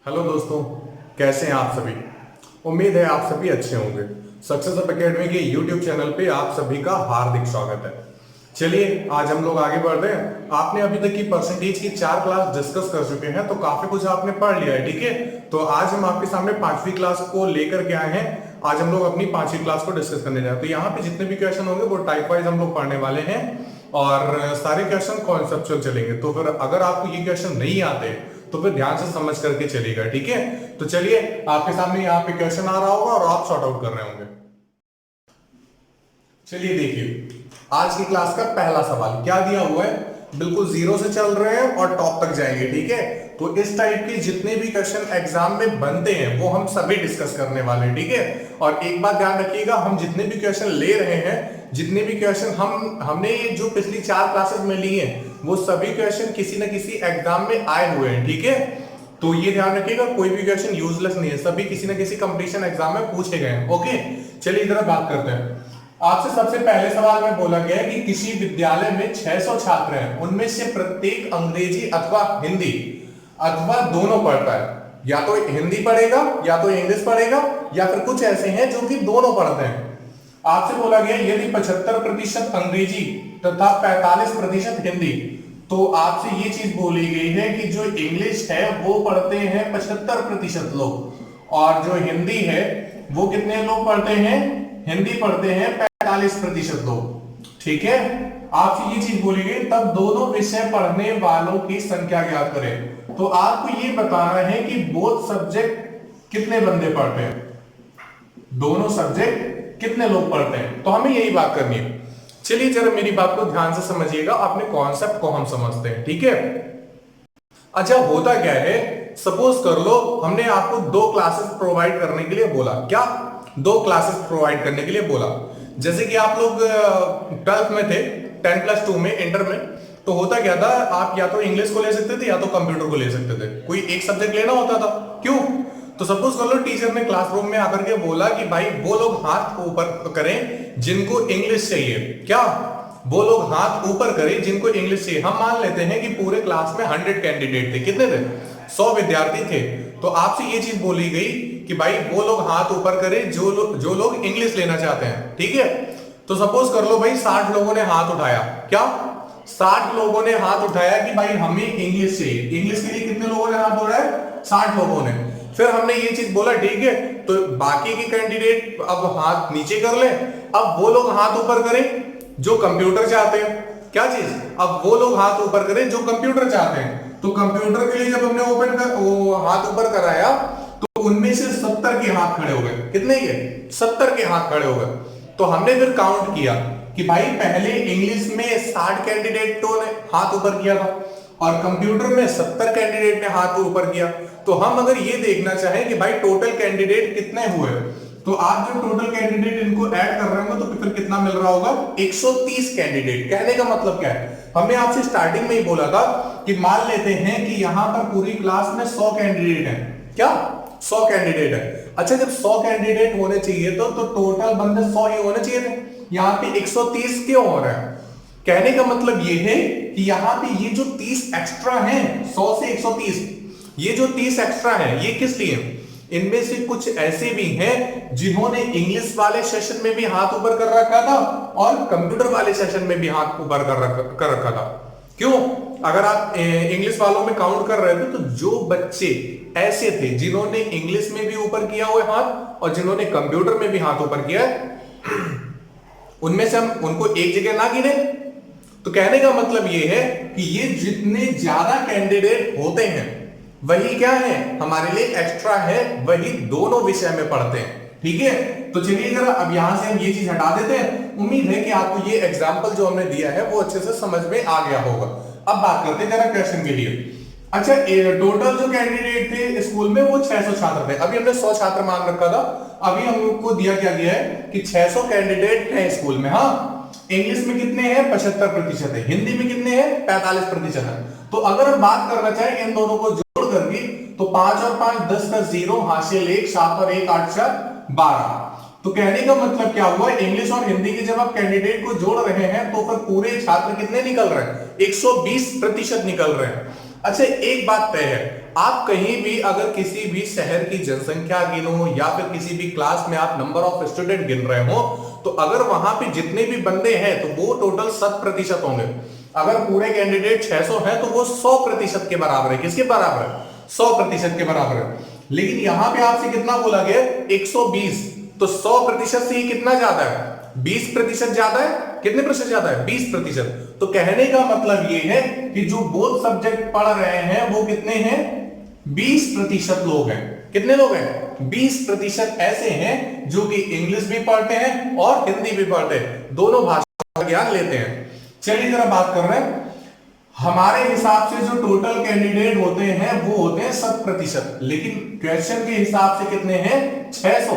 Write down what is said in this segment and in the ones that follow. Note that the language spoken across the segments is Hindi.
हेलो दोस्तों, कैसे हैं आप सभी। उम्मीद है आप सभी अच्छे होंगे। सक्सेस अप एकेडमी के यूट्यूब चैनल पे आप सभी का हार्दिक स्वागत है। चलिए आज हम लोग आगे बढ़ रहे हैं। आपने अभी तक की परसेंटेज की 4 क्लास डिस्कस कर चुके हैं, तो काफी कुछ आपने पढ़ लिया है। ठीक है, तो आज हम आपके सामने 5वीं क्लास को लेकर के आए हैं। आज हम लोग अपनी 5वीं क्लास को डिस्कस करने जा रहे हैं। तो यहाँ पे जितने भी क्वेश्चन होंगे वो टाइप वाइज हम लोग पढ़ने वाले हैं और सारे क्वेश्चन कॉन्सेप्चुअल चलेंगे। तो फिर अगर आपको ये क्वेश्चन नहीं आते तो फिर ध्यान से समझ करके चलेगा। ठीक है, तो चलिए आपके सामने यहाँ पे क्वेश्चन आ रहा होगा और आप सॉर्ट आउट कर रहे होंगे। चलिए देखिए, आज की क्लास का पहला सवाल क्या दिया हुआ है। बिल्कुल जीरो से चल रहे हैं और टॉप तक जाएंगे। ठीक है, तो इस टाइप के जितने भी क्वेश्चन एग्जाम में बनते हैं वो हम सभी डिस्कस करने वाले हैं। ठीक है, और एक बात ध्यान रखिएगा, हम जितने भी क्वेश्चन ले रहे हैं, जितने भी क्वेश्चन हमने जो पिछली 4 क्लासेस में लिए हैं, वो सभी क्वेश्चन किसी न किसी एग्जाम में आए हुए हैं। ठीक है, तो ये ध्यान रखिएगा, कोई भी क्वेश्चन यूजलेस नहीं है, सभी किसी न किसी कंपटीशन एग्जाम में पूछे गए हैं। ओके, चलिए इधर बात करते हैं। आपसे सबसे पहले सवाल में बोला गया है कि किसी विद्यालय में 600 छात्र हैं, उनमें से प्रत्येक अंग्रेजी अथवा हिंदी अथवा दोनों पढ़ता है। या तो हिंदी पढ़ेगा या तो इंग्लिश पढ़ेगा, या फिर कुछ ऐसे हैं जो कि दोनों पढ़ते हैं। आपसे बोला गया यदि 75% अंग्रेजी तथा 45% हिंदी, तो आपसे ये चीज बोली गई है कि जो इंग्लिश है वो पढ़ते हैं 75% लोग, और जो हिंदी है वो कितने लोग पढ़ते हैं, हिंदी पढ़ते हैं 45% लोग। ठीक है, आपसे ये चीज बोली गई तब दोनों विषय पढ़ने वालों की संख्या ज्ञात करें। तो आपको ये बताना है कि बोथ सब्जेक्ट कितने बंदे पढ़ते हैं, दोनों सब्जेक्ट कितने लोग पढ़ते हैं, तो हमें यही बात करनी है। चलिए जरा मेरी बात को ध्यान से समझिएगा, अपने कॉन्सेप्ट को हम समझते हैं। ठीक है, अच्छा होता क्या है, सपोज कर लो हमने आपको 2 क्लासेस प्रोवाइड करने के लिए बोला। क्या 2 क्लासेस प्रोवाइड करने के लिए बोला। जैसे कि आप लोग 12th में थे, 10+2 में, इंटर में, तो होता क्या था, आप या तो इंग्लिश को ले सकते थे या तो कंप्यूटर को ले सकते थे, कोई एक सब्जेक्ट लेना होता था। क्यों, तो सपोज कर लो टीचर ने क्लासरूम में आकर के बोला कि भाई वो लोग हाथ ऊपर करें जिनको इंग्लिश चाहिए। क्या, वो लोग हाथ ऊपर करें जिनको इंग्लिश चाहिए। हम मान लेते हैं कि पूरे क्लास में 100 कैंडिडेट थे, कितने थे, 100 विद्यार्थी थे। तो आपसे ये चीज बोली गई कि भाई वो लोग हाथ ऊपर करें जो लोग इंग्लिश लेना चाहते हैं। ठीक है, तो सपोज कर लो भाई 60 लोगों ने हाथ उठाया। क्या, 60 लोगों ने हाथ उठाया कि भाई हमें इंग्लिश चाहिए। इंग्लिश के लिए कितने लोगों ने हाथ उठाया, 60 लोगों ने। फिर हमने ये चीज बोला ठीक है, तो बाकी के कैंडिडेट अब हाथ नीचे कर ले, अब वो लोग हाथ ऊपर करें जो कंप्यूटर चाहते हैं। क्या चीज, अब वो लोग हाथ ऊपर करें जो कंप्यूटर चाहते हैं। तो कंप्यूटर के लिए जब हमने वो हाथ ऊपर कराया तो उनमें से 70 के हाथ खड़े हो गए। कितने के, 70 के हाथ खड़े हो गए। तो हमने फिर काउंट किया कि भाई पहले इंग्लिश में 60 कैंडिडेटों ने हाथ ऊपर किया था और कंप्यूटर में 70 कैंडिडेट ने हाथ ऊपर किया। तो हम अगर ये देखना चाहें कि भाई टोटल कैंडिडेट कितने हुए, तो आप जो टोटल कैंडिडेट इनको ऐड कर रहे होंगे तो फिर कितना मिल रहा होगा, 130 कैंडिडेट। कहने का मतलब क्या है, हमने आपसे स्टार्टिंग में ही बोला था कि मान लेते हैं कि यहां पर पूरी क्लास में 100 कैंडिडेट हैं। क्या, 100 कैंडिडेट है। अच्छा, जब 100 कैंडिडेट होने चाहिए तो टोटल बंदे 100 ही होने चाहिए थे। यहाँ पे 130 क्यों हो रहा है, कहने का मतलब ये है कि यहाँ पे ये जो 30 एक्स्ट्रा हैं, 100 से 130, ये जो 30 एक्स्ट्रा हैं ये किस लिए, इनमें से कुछ ऐसे भी हैं जिन्होंने इंग्लिश वाले सेशन में भी हाथ ऊपर कर रखा था और कंप्यूटर वाले सेशन में भी हाथ ऊपर कर रखा था। क्यों, अगर आप इंग्लिश वालों में काउंट कर रहे थे तो जो बच्चे ऐसे थे जिन्होंने इंग्लिश में भी ऊपर किया हुआ हाथ और जिन्होंने कंप्यूटर में भी हाथ ऊपर किया, उनमें से हम उनको एक जगह ना गिने। तो कहने का मतलब ये है कि ये जितने ज्यादा कैंडिडेट होते हैं वही क्या है, हमारे लिए एक्स्ट्रा है, वही दोनों विषय में पढ़ते हैं। ठीक है, तो चलिए जरा अब यहां से हम ये चीज हटा देते हैं। उम्मीद है कि आपको ये एग्जांपल जो हमने दिया है वो अच्छे से समझ में आ गया होगा। अब बात करते हैं जरा क्वेश्चन के लिए। अच्छा, टोटल जो कैंडिडेट थे स्कूल में वो 600 छात्र थे। अभी हमने 100 छात्र मान रखा था, अभी हमको दिया क्या गया है कि 600 कैंडिडेट हैं स्कूल में। हाँ, इंग्लिश में कितने हैं, 75% है, हिंदी में कितने हैं, 45% है। तो अगर हम बात करना चाहें इन दोनों को जोड़ करके, तो 5 और 5 10 का 0, हासिल 1, 7 और 1 8 4 12। तो कहने का मतलब क्या हुआ, इंग्लिश और हिंदी के जब आप कैंडिडेट को जोड़ रहे हैं तो फिर पूरे छात्र कितने निकल रहे हैं, 120% निकल रहे हैं। अच्छा, एक बात तय है, आप कहीं भी अगर किसी भी शहर की जनसंख्या गिनो या फिर किसी भी क्लास में आप नंबर ऑफ स्टूडेंट गिन रहे हो, तो अगर वहां पे जितने भी बंदे हैं तो वो टोटल 100% होंगे। अगर पूरे कैंडिडेट 600 हैं तो वो 100% के बराबर है। किसके बराबर है? 100% के बराबर है। लेकिन यहां पे आपसे कितना बोला गया? 120। तो 100% से ही कितना ज्यादा है? 20% ज्यादा है। कितने प्रतिशत ज्यादा है? 20%। तो कहने का मतलब ये है कि जो बोथ सब्जेक्ट पढ़ रहे हैं वो कितने हैं? 20% लोग हैं। कितने लोग हैं? 20% ऐसे हैं जो कि इंग्लिश भी पढ़ते हैं और हिंदी भी पढ़ते हैं, दोनों भाषा का ज्ञान लेते हैं। चलिए जरा बात कर रहे हैं। हमारे हिसाब से जो टोटल कैंडिडेट होते हैं वो होते हैं 100%, लेकिन क्वेश्चन के हिसाब से कितने हैं? 600।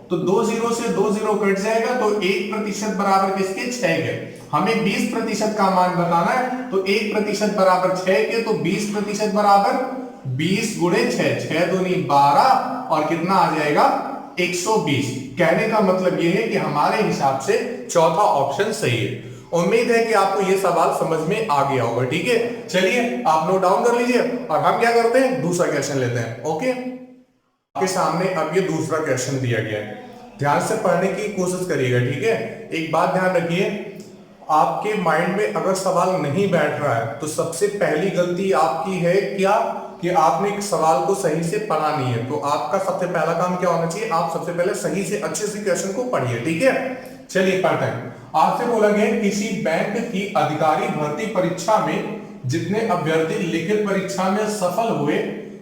तो 2 0 से 2 0 कट जाएगा, तो 1% बराबर किसके? 6 के। हमें 20% का मान बताना है, तो 1% बराबर 6 के, तो 20% बराबर 20 गुणे 6, 6 दूनी 12 और कितना आ जाएगा? 120। कहने का मतलब यह है कि हमारे हिसाब से चौथा ऑप्शन सही है। उम्मीद है कि आपको यह सवाल समझ में आ गया होगा। ठीक है, चलिए आप नोट डाउन कर लीजिए और हम क्या करते हैं? दूसरा क्वेश्चन लेते हैं। ओके, आपके सामने अब ये दूसरा क्वेश्चन दिया गया है, ध्यान से पढ़ने की कोशिश करिएगा। ठीक है, एक बात ध्यान रखिए, आपके माइंड में अगर सवाल नहीं बैठ रहा है तो सबसे पहली गलती आपकी है क्या? कि आपने एक सवाल को सही से पढ़ा नहीं है। तो आपका सबसे पहला काम क्या होना चाहिए? आप सबसे पहले सही से अच्छे से क्वेश्चन को पढ़िए। ठीक है, चलिए पढ़ते हैं। आपसे बोला गया किसी बैंक की अधिकारी भर्ती परीक्षा में जितने अभ्यर्थी लिखित परीक्षा में सफल हुए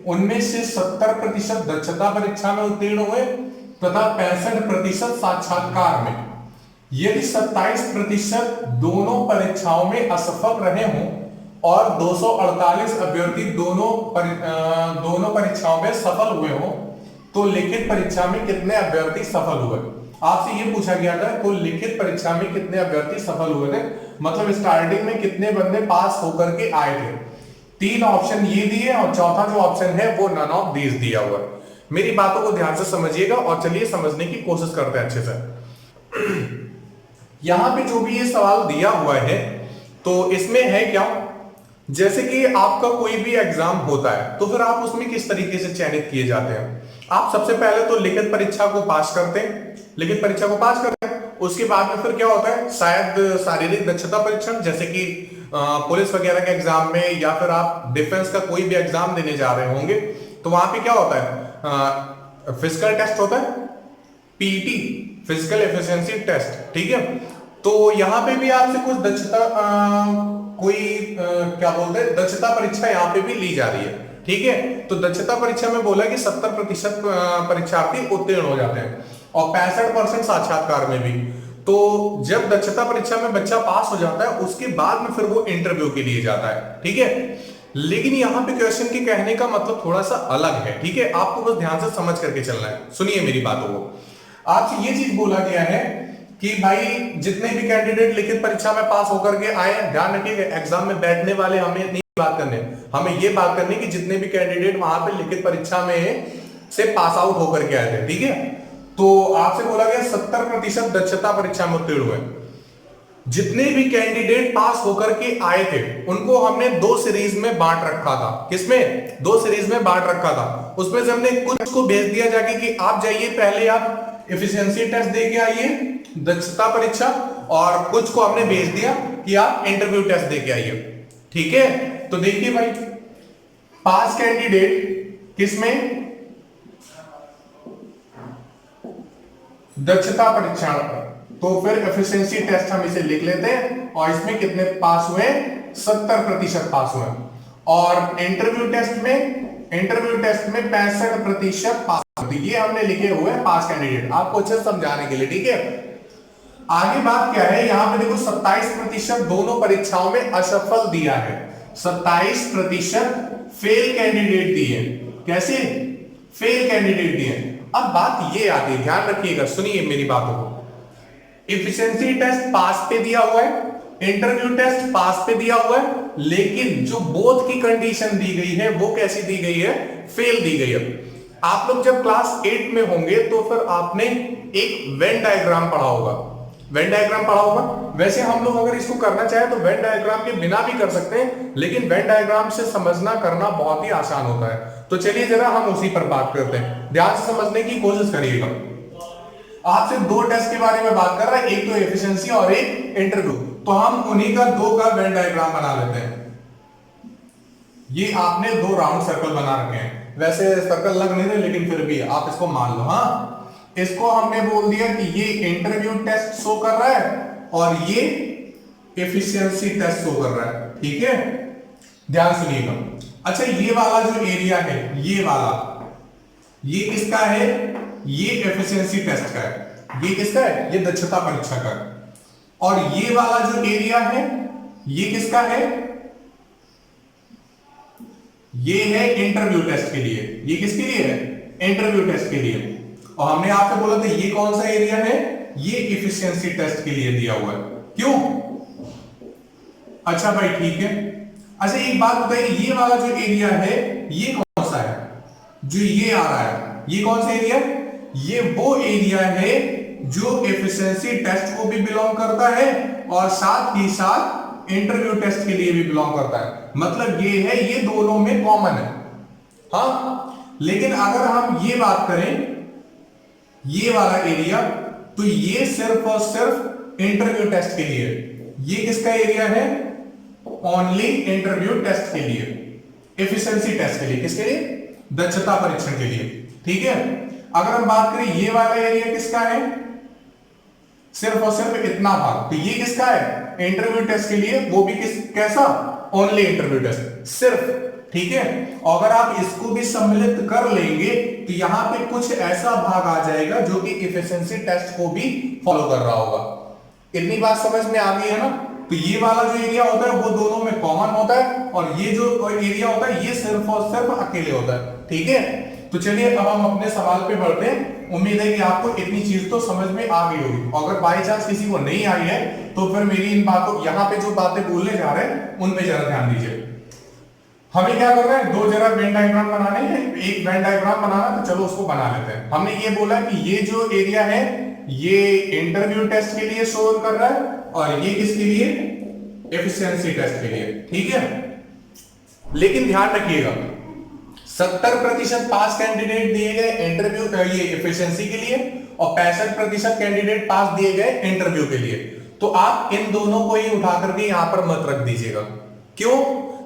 उनमें से 70% दक्षता परीक्षा में उत्तीर्ण हुए तथा 65% साक्षात्कार में। यदि 27% दोनों परीक्षाओं में असफल रहे हों और 248 अभ्यर्थी दोनों परीक्षाओं में सफल हुए हों, तो लिखित परीक्षा में कितने अभ्यर्थी सफल हुए? आपसे ये पूछा गया था कि लिखित परीक्षा में कितने अभ्यर्थी सफल हुए थे, मतलब स्टार्टिंग में कितने बंदे पास होकर के आए थे। 3 ऑप्शन ये दिए और चौथा जो ऑप्शन है वो नन ऑफ दीज दिया हुआ। मेरी बातों को ध्यान से समझिएगा और चलिए समझने की कोशिश करते हैं अच्छे से। यहां पे जो भी ये सवाल दिया हुआ है तो इसमें है क्या, जैसे कि आपका कोई भी एग्जाम होता है तो फिर आप उसमें किस तरीके से चयनित किए जाते हैं? आप सबसे पहले तो लिखित परीक्षा को पास करते हैं, लिखित परीक्षा को पास करते हैं, उसके बाद में फिर क्या होता है? शायद शारीरिक दक्षता परीक्षण, जैसे कि पुलिस वगैरह के एग्जाम में या फिर आप डिफेंस का कोई भी एग्जाम देने जा रहे होंगे तो वहां पे क्या होता है? फिजिकल टेस्ट होता है, पीटी, फिजिकल एफिशिएंसी टेस्ट। ठीक है, तो यहां पे भी आपसे कुछ दक्षता क्या बोलते हैं, दक्षता परीक्षा यहाँ पे भी ली जा रही है। ठीक है, तो दक्षता परीक्षा में बोला कि 70% परीक्षार्थी उत्तीर्ण हो जाते हैं और 65% साक्षात्कार में भी। तो जब दक्षता परीक्षा में बच्चा पास हो जाता है उसके बाद में फिर वो इंटरव्यू के लिए जाता है। ठीक है, लेकिन यहाँ पे क्वेश्चन के कहने का मतलब थोड़ा सा अलग है। ठीक है, आपको बस ध्यान से समझ करके चलना है। सुनिए मेरी बातों को। आपसे ये चीज बोला गया है कि भाई जितने भी कैंडिडेट लिखित परीक्षा में पास होकर के आए, ध्यान रखिएगा एग्जाम में बैठने वाले हमें नहीं बात करने, हमें ये बात करनी कि जितने भी कैंडिडेट वहां पे लिखित परीक्षा में से पास आउट होकर के आए थे। ठीक है, तो आपसे बोला गया 70% दक्षता परीक्षा में उत्तीर्ण हुए। जितने भी कैंडिडेट पास होकर के आए थे उनको हमने 2 सीरीज में बांट रखा था। किसमें? 2 सीरीज में बांट रखा था। उसमें से हमने कुछ को भेज दिया जाके कि आप जाइए पहले आप एफिशिएंसी टेस्ट दे के आइए, दक्षता परीक्षा, और कुछ को हमने भेज दिया कि आप इंटरव्यू टेस्ट दे के आइए। ठीक है, तो देखिए भाई, पास कैंडिडेट किसमें? दक्षता परीक्षा, तो फिर एफिशिएंसी टेस्ट हम इसे लिख लेते हैं और इसमें कितने पास हुए? 70% पास हुए। और इंटरव्यू टेस्ट में 65% पास। तो ये हमने लिखे हुए हैं पास कैंडिडेट, आपको अच्छे से समझाने के लिए। ठीक है, आगे बात क्या है? यहां पे देखो 27% दोनों परीक्षाओं में असफल दिया है, 27% फेल कैंडिडेट दिए। कैसे? फेल कैंडिडेट दिए। अब बात ये आती है, ध्यान रखिएगा, सुनिए मेरी बातों को। एफिशिएंसी टेस्ट पास पे दिया हुआ है, इंटरव्यू टेस्ट पास पे दिया हुआ है, लेकिन जो बोथ की कंडीशन दी गई है वो कैसी दी गई है? फेल दी गई है। आप लोग जब क्लास 8 में होंगे तो फिर आपने एक वेन डायग्राम पढ़ा होगा, वेन डायग्राम पढ़ा होगा। वैसे हम लोग अगर इसको करना चाहे तो वेन डायग्राम के बिना भी कर सकते हैं, लेकिन वेन डायग्राम से समझना करना बहुत ही आसान होता है। तो चलिए जरा हम उसी पर बात करते हैं, ध्यान से समझने की कोशिश करिएगा। आपसे दो टेस्ट के बारे में बात कर रहा है, एक तो एफिशिएंसी और एक इंटरव्यू। तो हम उन्हीं का दो का वेन डायग्राम बना लेते हैं। ये आपने दो राउंड सर्कल बना रखे हैं, वैसे सर्कल लग नहीं रहे लेकिन फिर भी आप इसको मान लो। हाँ, इसको हमने बोल दिया कि ये इंटरव्यू टेस्ट शो कर रहा है और ये एफिशिएंसी टेस्ट शो कर रहा है, ठीक है। ध्यान सुनिएगा। अच्छा, ये वाला जो एरिया है, ये वाला, ये किसका है? ये एफिशिएंसी टेस्ट का है। ये किसका है? ये दक्षता परीक्षा का है। और ये वाला जो एरिया है, ये किसका है? ये है इंटरव्यू टेस्ट के लिए। ये किसके लिए है? इंटरव्यू टेस्ट के लिए। और हमने आपसे बोला था ये कौन सा एरिया है? ये एफिशिएंसी टेस्ट के लिए दिया हुआ है। क्यों? अच्छा भाई, ठीक है। अच्छा, एक बात बताइए, ये वाला जो एरिया है ये कौन सा है? जो ये आ रहा है, ये कौन सा एरिया? ये वो एरिया है जो एफिशिएंसी टेस्ट को भी बिलोंग करता है और साथ ही साथ इंटरव्यू टेस्ट के लिए भी बिलोंग करता है। मतलब ये है, ये दोनों में कॉमन है। हाँ, लेकिन अगर हम ये बात करें, ये वाला एरिया, तो ये सिर्फ और सिर्फ इंटरव्यू टेस्ट के लिए। ये किसका एरिया है? ओनली इंटरव्यू टेस्ट के लिए, एफिशिएंसी टेस्ट के लिए। किसके लिए? दक्षता परीक्षण के लिए, ठीक है। अगर हम बात करें ये वाला एरिया किसका है? सिर्फ और सिर्फ इतना भाग, तो ये किसका है? इंटरव्यू टेस्ट के लिए। वो भी कैसा? ओनली इंटरव्यू टेस्ट, सिर्फ, ठीक है। अगर आप इसको भी सम्मिलित कर लेंगे तो यहां पे कुछ ऐसा भाग आ जाएगा जो कि एफिशिएंसी टेस्ट को भी फॉलो कर रहा होगा। इतनी बात समझ में आ गई है ना? तो ये वाला जो एरिया होता है वो दोनों में कॉमन होता है और ये जो एरिया होता है ये सिर्फ और सिर्फ अकेले होता है, ठीक है। तो चलिए अब हम अपने सवाल पे बढ़ते हैं। उम्मीद है कि आपको इतनी चीज तो समझ में आ गई होगी। अगर बाय चांस किसी को नहीं आई है तो फिर मेरी इन बातों, यहाँ पे जो बातें बोलने जा रहे हैं उन पे जरा ध्यान दीजिए। हमें क्या करना है? दो जरा वेन डायग्राम बनाने हैं। एक वेन डायग्राम बनाना, तो चलो उसको बना लेते हैं। हमने ये बोला कि ये जो एरिया है ये इंटरव्यू टेस्ट के लिए शो कर रहा है और ये किसके लिए? एफिशिएंसी टेस्ट के लिए, ठीक है। लेकिन ध्यान रखिएगा, 70% पास कैंडिडेट दिए गए इंटरव्यू ये एफिशिएंसी के लिए और 65% कैंडिडेट पास दिए गए इंटरव्यू के लिए। तो आप इन दोनों को ही उठा करके यहां पर मत रख दीजिएगा। क्यों?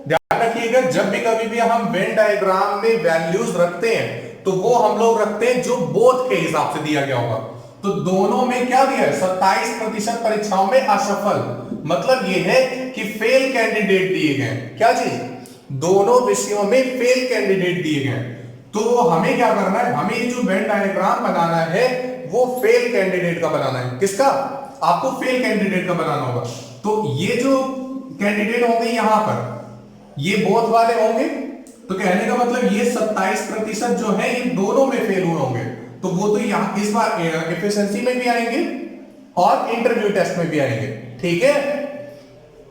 ध्यान रखिएगा, जब भी कभी भी हम वेन डायग्राम में वैल्यूज रखते हैं तो वो हम लोग रखते हैं जो बोथ के हिसाब से दिया गया होगा। तो दोनों में क्या दिया है? 27% परीक्षाओं में असफल, मतलब ये है कि फेल कैंडिडेट दिए गए। क्या चीज? दोनों विषयों में फेल कैंडिडेट दिए गए। तो हमें क्या करना है? हमें जो वेन डायग्राम बनाना है वो फेल कैंडिडेट का बनाना है। किसका? आपको फेल कैंडिडेट का बनाना होगा। तो ये जो कैंडिडेट होंगे यहां पर, ये बोथ वाले होंगे। तो कहने का मतलब ये 27% जो है ये दोनों में फेल हुए होंगे। तो वो तो यहां इस बार एफिशिएंसी में भी आएंगे और इंटरव्यू टेस्ट में भी आएंगे, ठीक है।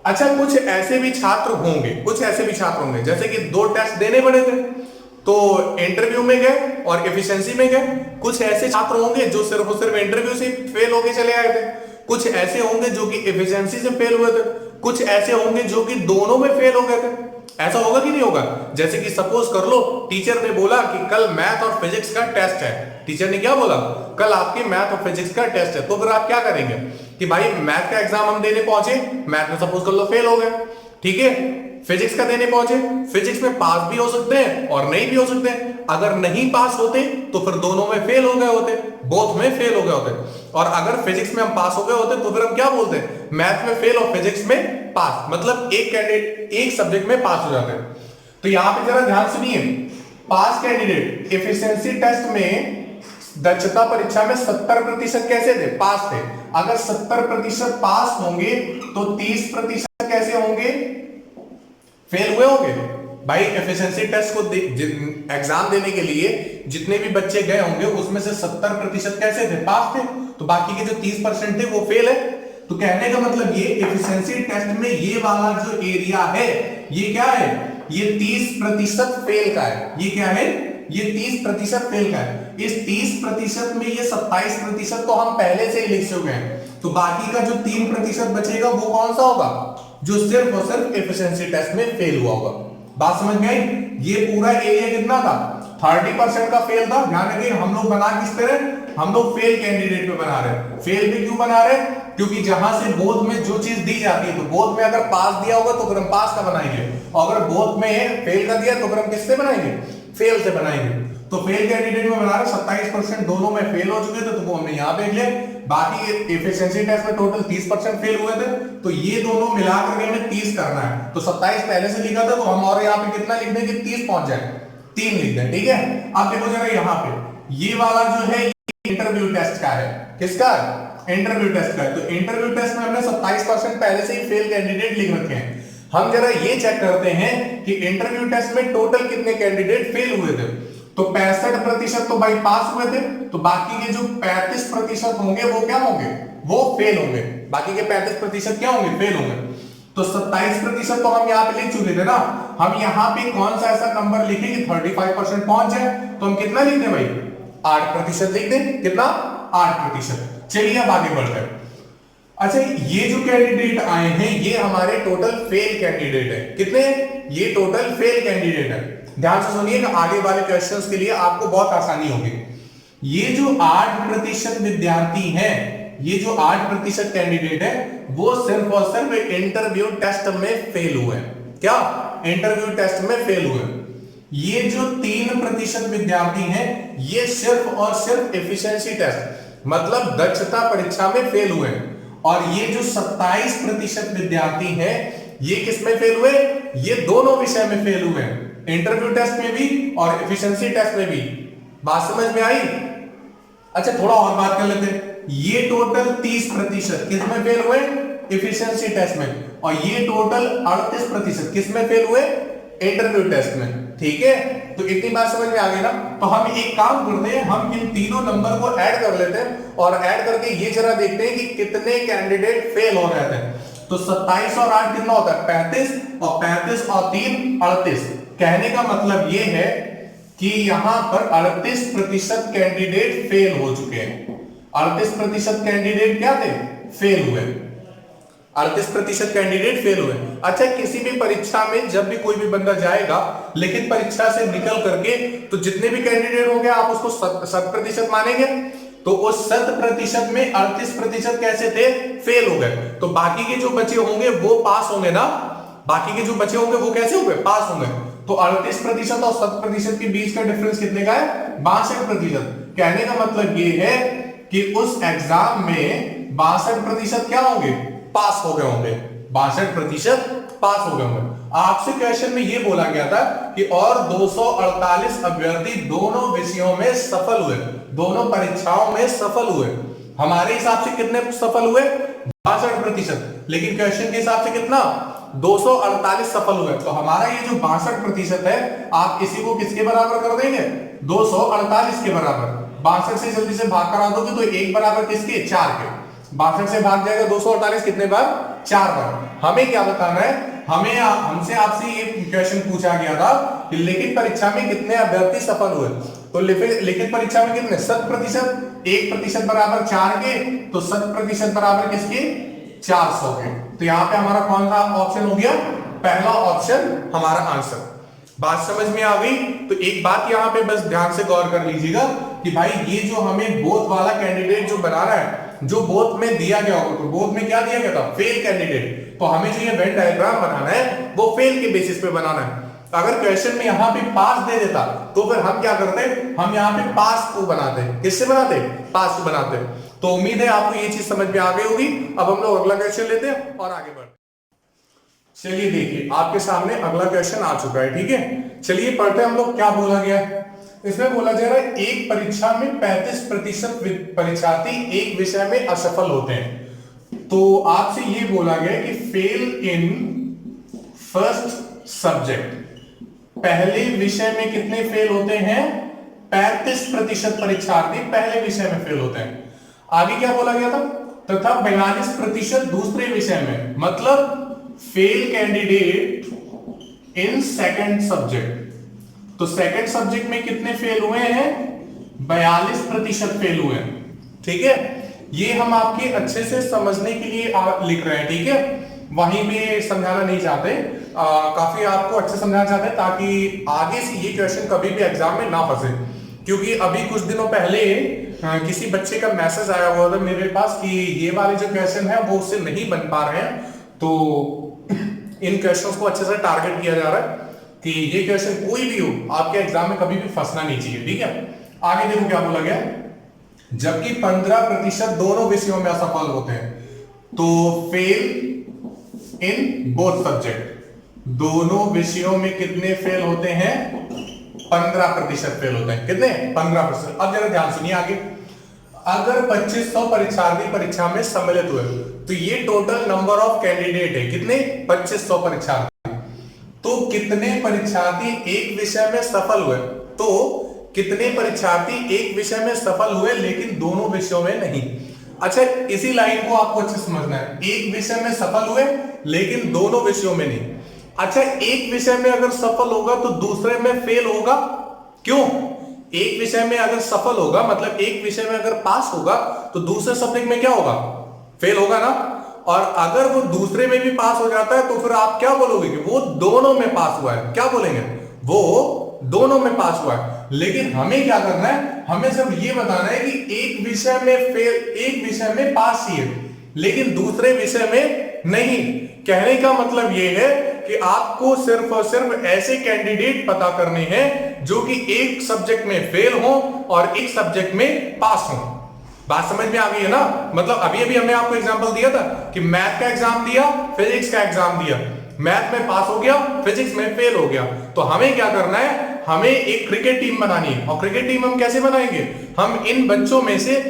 अच्छा, कुछ ऐसे भी छात्र होंगे, जैसे कि दो टेस्ट देने पड़े थे तो इंटरव्यू में गए और एफिशिएंसी में गए। कुछ ऐसे छात्र होंगे जो सिर्फ और सिर्फ इंटरव्यू से फेल होके चले आए थे। कुछ ऐसे होंगे जो कि एफिशिएंसी से फेल हुए थे। कुछ ऐसे होंगे जो कि दोनों में फेल हो गए थे। ऐसा होगा कि नहीं होगा? जैसे कि सपोज कर लो, टीचर ने बोला कि कल मैथ और फिजिक्स का टेस्ट है। टीचर ने क्या बोला? कल आपके मैथ और फिजिक्स का टेस्ट है। तो फिर आप क्या करेंगे कि भाई मैथ का एग्जाम हम देने पहुंचे, मैथ में सपोज कर लो फेल हो गए, ठीक है। फिजिक्स का देने पहुंचे, फिजिक्स में पास भी हो सकते हैं और नहीं भी हो सकते हैं। अगर नहीं पास होते तो फिर दोनों में फेल हो गए होते, बोथ में फेल हो गए होते। और अगर फिजिक्स में हम पास हो गए होते तो फिर हम क्या बोलते हैं? मैथ में फेल और फिजिक्स में पास, मतलब एक कैंडिडेट एक सब्जेक्ट में पास हो जाते हैं। तो यहां पे जरा ध्यान सुनिए, पास कैंडिडेट एफिशिएंसी टेस्ट में दक्षता परीक्षा में 70% कैसे थे? पास थे। अगर 70% पास होंगे तो 30% कैसे होंगे? फेल हुए होंगे। भाई एफिशिएंसी टेस्ट को एग्जाम देने के लिए जितने भी बच्चे गए होंगे उसमें से 70% कैसे थे? पास थे। तो बाकी के जो 30% थे वो फेल है। तो कहने का मतलब ये एफिशिएंसी टेस्ट में ये वाला जो एरिया है ये क्या है? ये 30% फेल का है। ये क्या है? ये 30% फेल का है। इस 30% में ये 27% तो हम पहले से ही लिख चुके हैं। तो बाकी का जो 3% बचेगा वो कौन सा होगा? जो सिर्फ और सिर्फ एफिशिएंसी टेस्ट में फेल हुआ होगा। बात समझ में आई? ये पूरा एरिया कितना था? 30% का फेल था। ध्यान रखिए हम लोग बना किस पे रहे? हम लोग फेल कैंडिडेट पे बना रहे। फेल पे क्यों बना रहे? क्योंकि जहां से बोथ में जो चीज दी जाती है, तो बोथ में अगर पास दिया होगा तो फिर हम पास का बनाएंगे, और अगर बोथ में फेल का दिया तो फिर हम किससे बनाएंगे? फेल से बनाएंगे। तो फेल कैंडिडेट में बना रहे 27% दोनों में फेल हो चुके थे, तो वो हमने यहां पे लिया। बाकी एफिशिएंसी टेस्ट में टोटल 30% फेल हुए थे, तो ये दोनों मिलाकर के हमें 30 करना है। तो 27 पहले से लिखा था, तो हम और यहाँ पे कितना लिख दें कि 30 पहुंच जाए? 3 लिख दें। ठीक है, अब देखो जरा यहाँ पे ये वाला जो है इंटरव्यू टेस्ट का है। किसका? इंटरव्यू टेस्ट का है। तो इंटरव्यू टेस्ट में हमने 27% पहले से ही फेल कैंडिडेट लिख रखे हैं। हम जरा ये चेक करते हैं कि इंटरव्यू टेस्ट में टोटल कितने कैंडिडेट फेल हुए थे। तो 65% तो भाई पास हुए थे, तो बाकी के जो 35% होंगे वो क्या होंगे? वो फेल होंगे। बाकी के 35% क्या होंगे? फेल होंगे। तो 27% तो हम यहाँ पे लिख चुके थे ना। हम यहाँ पे कौन सा ऐसा नंबर लिखें कि 35% पहुंच जाए? तो हम कितना लिख दें भाई? 8% लिख दें। कितना? 8%। चलिए अब आगे बढ़ते हैं। अच्छा, ये जो कैंडिडेट आए हैं ये हमारे टोटल फेल कैंडिडेट है। कितने? ये टोटल फेल कैंडिडेट है। ध्यान से सुनिएगा, आगे वाले क्वेश्चंस के लिए आपको बहुत आसानी होगी। ये जो 8% विद्यार्थी हैं, ये जो 8% कैंडिडेट है, वो सिर्फ और सिर्फ इंटरव्यू टेस्ट में फेल हुए। क्या? इंटरव्यू टेस्ट में फेल हुए। ये जो 3% विद्यार्थी हैं, ये सिर्फ और सिर्फ एफिशिएंसी टेस्ट मतलब दक्षता परीक्षा में फेल हुए। और ये जो 27% विद्यार्थी हैं, ये किस में फेल हुए? ये दोनों विषय में फेल हुए, इंटरव्यू टेस्ट में भी और एफिशिएंसी टेस्ट में भी। बात समझ में आई? अच्छा, थोड़ा और बात कर लेते हैं। ये टोटल 30% किस में फेल हुए? एफिशिएंसी टेस्ट में। और ये टोटल 38% किस में फेल हुए? इंटरव्यू टेस्ट में। ठीक है, तो इतनी बात समझ में आ गई ना। तो हम एक काम करते हैं, हम इन तीनों नंबर को ऐड कर लेते हैं और ऐड करके ये जरा देखते हैं कि कितने कैंडिडेट फेल हो रहे थे। तो 27 और 8 कितना होता है? 35, और 35 और 3 38। कहने का मतलब ये है कि यहां पर 38% कैंडिडेट फेल हो चुके हैं। 38% कैंडिडेट क्या थे? फेल हुए। 38% कैंडिडेट फेल हुए। अच्छा, किसी भी परीक्षा में जब भी कोई भी बंदा जाएगा लिखित परीक्षा से निकल करके, तो जितने भी कैंडिडेट होंगे आप उसको 100% मानेंगे। तो उस 100% में 38% कैसे थे? फेल हो गए। तो बाकी के जो बचे होंगे वो पास होंगे ना। बाकी के जो बचे होंगे वो कैसे होंगे? पास होंगे। तो 38% और 100% के बीच का डिफरेंस कितने का है? 62%। कहने का मतलब ये है कि उस एग्जाम में 62% क्या होंगे? पास हो गए होंगे। 62% पास हो गए होंगे। आपसे क्वेश्चन में यह बोला गया था कि और 248 अभ्यर्थी दोनों विषयों में सफल हुए, दोनों परीक्षाओं में सफल हुए। हमारे हिसाब से कितने सफल हुए? 62%। लेकिन क्वेश्चन के हिसाब से कितना? 248 सफल हुए। तो हमारा ये जो 62% है, आप इसी को किसके बराबर कर देंगे? 248 के बराबर। 62 से जल्दी से भाग करा दोगे तो 1 बराबर किसके? 4 के। 62 से भाग जाएगा 248 कितने बार? 4 बार। हमें क्या बताना है? हमसे आपसे ये क्वेश्चन पूछा गया था कि लिखित परीक्षा में कितने अभ्यर्थी सफल हुए। तो लिखित परीक्षा में कितने? 100%। 1% बराबर 4 के, तो 100% बराबर किसके? 400 के। तो यहां पे हमारा कौन सा ऑप्शन हो गया? पहला ऑप्शन हमारा आंसर। बात समझ में आ गई? तो एक बात यहां पे बस ध्यान से गौर कर लीजिएगा कि भाई ये जो हमें बोथ वाला कैंडिडेट जो बनाना है, जो बोथ में दिया गया होगा, तो बोथ में क्या दिया गया था? Fail candidate. तो हमें जो ये वेन डायग्राम बनाना है वो फेल के बेसिस पे बनाना है। अगर क्वेश्चन में यहां पे पास दे देता तो फिर हम क्या करते? हम यहां पे पास को बनाते। किससे बनाते? पास को बनाते। तो उम्मीद है आपको ये चीज समझ में आ गई होगी। अब हम लोग अगला क्वेश्चन लेते हैं और आगे बढ़ते। चलिए देखिए, आपके सामने अगला क्वेश्चन आ चुका है। ठीक है, चलिए पढ़ते हैं हम लोग क्या बोला गया है। इसमें बोला जा रहा है एक परीक्षा में 35% परीक्षार्थी एक विषय में असफल होते हैं। तो आपसे ये बोला गया कि फेल इन फर्स्ट सब्जेक्ट, पहले विषय में कितने फेल होते हैं? 35% परीक्षार्थी पहले विषय में फेल होते हैं। आगे क्या बोला गया था? तथा 42% दूसरे विषय में, मतलब fail candidate in second subject. तो सेकंड सब्जेक्ट में कितने फेल हुए हैं? 42% फेल हुए हैं। ठीक है, ये हम आपके अच्छे से समझने के लिए लिख रहे हैं। ठीक है, वहीं पे समझाना नहीं चाहते, काफी आपको अच्छे समझाना चाहते हैं ताकि आगे से ये क्वेश्चन कभी भी एग्जाम में ना फंसे। क्योंकि अभी कुछ दिनों पहले किसी बच्चे का मैसेज आया हुआ था मेरे पास कि ये वाले जो क्वेश्चन है वो उससे नहीं बन पा रहे हैं, तो इन क्वेश्चंस को अच्छे से टारगेट किया जा रहा है कि ये क्वेश्चन कोई भी हो आपके एग्जाम में कभी भी फंसना नहीं चाहिए, ठीक है। आगे देखो क्या बोला गया, जबकि 15% दोनों विषयों में असफल होते हैं तो फेल इन बोथ सब्जेक्ट, दोनों विषयों में कितने फेल होते हैं? 15% फेल होते हैं। कितने? 15%। अब जरा ध्यान सुनिए आगे, अगर 2500 परीक्षार्थी परीक्षा में सम्मिलित हुए तो ये टोटल नंबर ऑफ कैंडिडेट है, कितने? 2500 परीक्षार्थी। तो कितने परीक्षार्थी एक विषय में सफल हुए? तो कितने परीक्षार्थी एक विषय में सफल हुए लेकिन दोनों विषयों में नहीं? अच्छा, इसी लाइन को आपको अच्छे समझना है, एक विषय में सफल हुए लेकिन दोनों विषयों में नहीं। अच्छा, एक विषय में अगर सफल होगा तो दूसरे में फेल होगा, क्यों? एक विषय में अगर सफल होगा मतलब एक विषय में अगर पास होगा तो दूसरे सब्जेक्ट में क्या होगा? फेल होगा ना। और अगर वो दूसरे में भी पास हो जाता है तो फिर आप क्या बोलोगे कि वो दोनों में पास हुआ है, क्या बोलेंगे? वो दोनों में पास हुआ है। लेकिन हमें क्या करना है, हमें सिर्फ ये बताना है कि एक विषय में फेल, एक विषय में पास ही है लेकिन दूसरे विषय में नहीं। कहने का मतलब ये है कि आपको सिर्फ और सिर्फ ऐसे कैंडिडेट पता करने हैं जो कि एक सब्जेक्ट में फेल हो और एक सब्जेक्ट में पास हो। बात समझ में आ गई है ना? मतलब अभी अभी हमने आपको एग्जांपल दिया था कि मैथ का एग्जाम दिया, फिजिक्स का एग्जाम दिया, मैथ में पास हो गया, फिजिक्स में फेल हो गया। तो हमें क्या करना है, हमें एक क्रिकेट टीम बनानी है। और क्रिकेट टीम हम कैसे बनाएंगे? हम इन बच्चों में से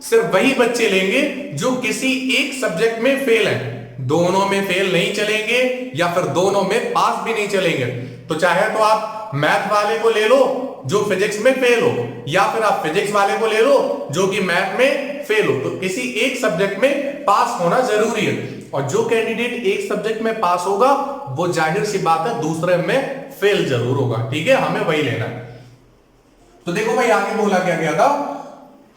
सिर्फ वही बच्चे लेंगे जो किसी एक सब्जेक्ट में फेल हैं, दोनों में फेल नहीं चलेंगे या फिर दोनों में पास भी नहीं चलेंगे। तो चाहे तो आप मैथ वाले को ले लो जो फिजिक्स में फेल हो, या फिर आप फिजिक्स वाले को ले लो जो कि मैथ में फेल हो। तो किसी एक सब्जेक्ट में पास होना जरूरी है और जो कैंडिडेट एक सब्जेक्ट में पास होगा वो जाहिर सी बात है दूसरे में फेल जरूर होगा, ठीक है। हमें वही लेना है। तो देखो भाई आगे बोला क्या गया था,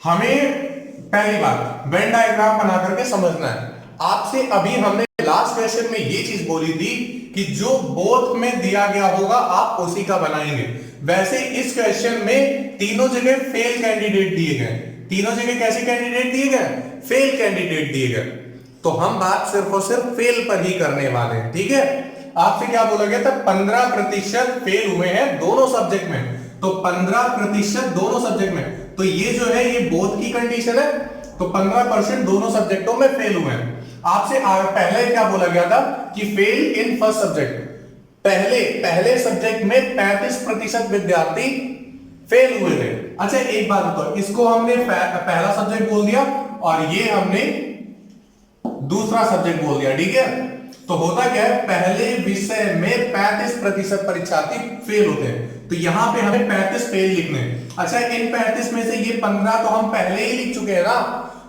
हमें पहली बात वेन डायग्राम बना करके समझना है। आपसे अभी हमने लास्ट क्वेश्चन में ये चीज बोली थी कि जो बोथ में दिया गया होगा आप उसी का बनाएंगे। वैसे इस क्वेश्चन में तीनों जगह फेल कैंडिडेट दिए गए, तीनों जगह कैसे कैंडिडेट दिए गए? फेल कैंडिडेट दिए गए। तो हम बात सिर्फ और सिर्फ फेल पर ही करने वाले हैं, ठीक है। आपसे क्या बोला गया था? 15% फेल हुए हैं दोनों सब्जेक्ट में। तो 15% दोनों सब्जेक्ट में, तो ये जो है ये बोथ की कंडीशन है। तो 15% दोनों सब्जेक्टों में फेल हुए हैं। आपसे पहले क्या बोला गया था कि फेल इन फर्स्ट सब्जेक्ट, पहले सब्जेक्ट में 35% विद्यार्थी फेल हुए थे। अच्छा एक बात बताओ, इसको हमने पहला सब्जेक्ट बोल दिया और ये हमने दूसरा सब्जेक्ट बोल दिया, ठीक है। तो होता क्या है, पहले विषय में 35% परीक्षार्थी फेल होते हैं, तो यहां पे हमें 35 फेल लिखने हैं। अच्छा इन 35 में से ये 15 तो हम पहले ही लिख चुके हैं ना,